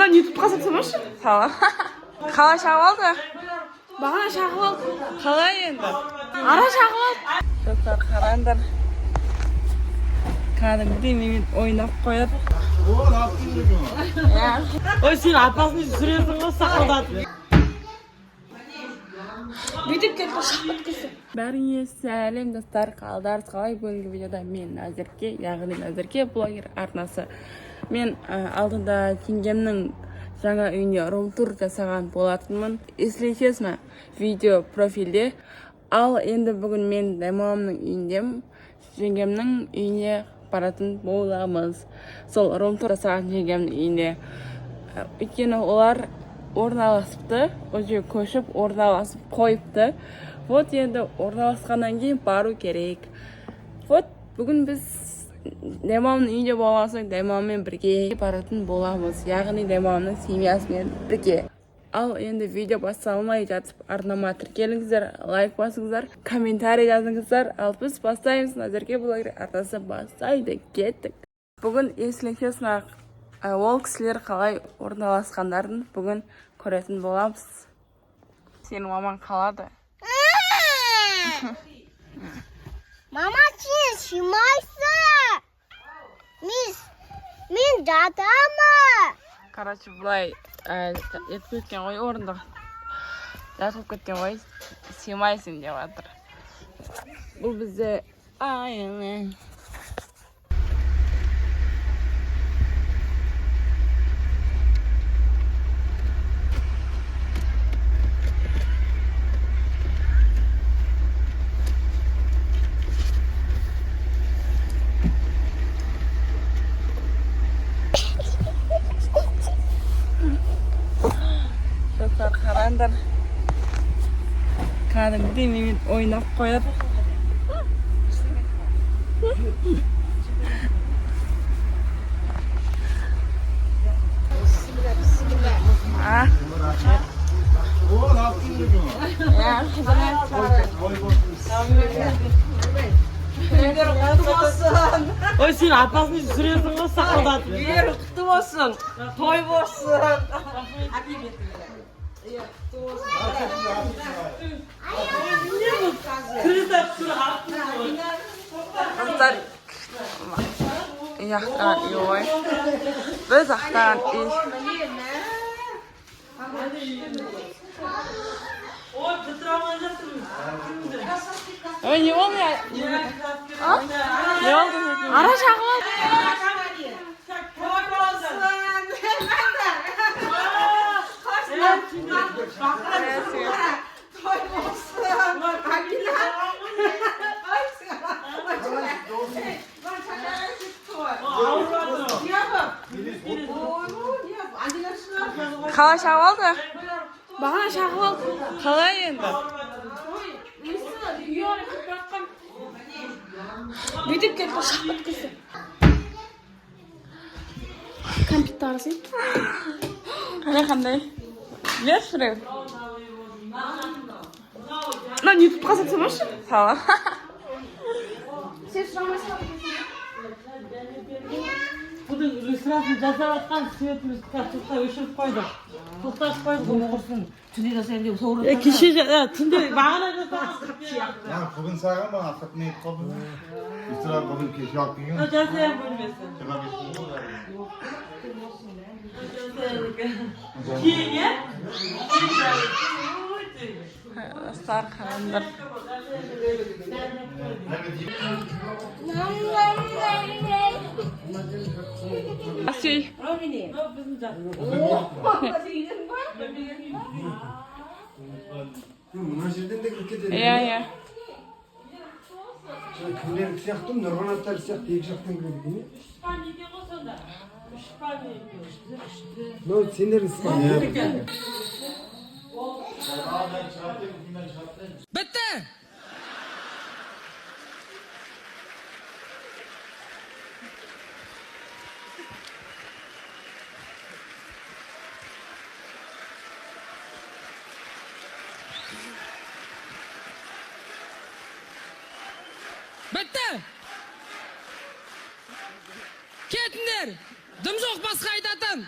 Lan YouTube'ga satılmış. Tamam. Kala şahvaldı. Bana şahval. Kala endi. Ara şahval. Dostlar karandır. Kadimde Mehmet oynap koyar. Ya. Oy sen apasını sürüyorsun o sakaldan. Büyüdük geldi şahvat kızı. Bәріңе сәлем достар, қалдарыңыз қалай? Бүгінгі видеода мен Назерке, яғни Назерке блогер арнасы. Мен алдында жеңгемнің жаңа үйіне рум-тур жасаған болатынмын. Есіңізде ме? Видео профилде. Ал енді бүгін мен мамамның үйіндемін. Жеңгемнің үйіне баратын боламыз. Сол рум-тур жасаған жеңгемнің үйіне. Өйткені олар орналасыпты, уже көшіп орналасып қойыпты. Вот енді орналасқаннан кейін бару керек. Вот бүгін біз Дәмамның үйінде болған соң Дәмаммен бірге баратын боламыз. Яғни Дәмамның семьясымен бірге. Ал енді видео басталмай жатып арнама тіркеліңіздер, лайк басыңыздар, комментарий жазыңыздар. Ал біз бастаймыз. Назерке блогер арнасы бастайды. Кеттік. Бүгін есіңізде ол кісілер қалай орналасқандарын бүгін көретін боламыз. Сенің мамаң қалады. Mama sen şımaysın. Мен жатамын. Короче, былай етіп кеткен ғой орындық. Жатып кеткен ғой, сыймайсың деп жатыр. Бұл бізде айылы. Dostlar karandır. Kadimde Mehmet oynap koyar. Ah. Ya, Oy sen apasını sürüyorsun o sakaldan. Yer kutlu olsun. Toy olsun. Kırıda sürü dostlar yaxtan yoy. Biz yaxtan iş. Oy tıtramanca Ey ne oldu ya? Ha? Ne oldu? Ara şahval. Kala şahvaldı. Bana şahval. Kala endi. Büyüdük geldi şahvat kızı. Kompüter arasın. Qanday? Ne sürüyor? Lan YouTube'ga satılmış. Tamam. Bunun illüstrasyonu жасаватқан светimiz тоқта өшіріп қойдық. Тоқтатып қойдық оны құрсын. Түнде жасайын деп соғырып. Кеше түнде бағана жасаған сияқты. Бүгін саған ба асық не етіп қалдың? Үстіра бүгін кеше алып келген. Жасайын бөлмесі. Кейін, е? Dostlar karandır. Asıl. мына жерден де кіріп кетеді. Ya. Кімдерді сияқты, нұрған аттар сияқты екі жақтан кіреді екен. Мынау сендердің спальня. Bitti. Bitti. Ketinler. Dımsoq basqa aytатын.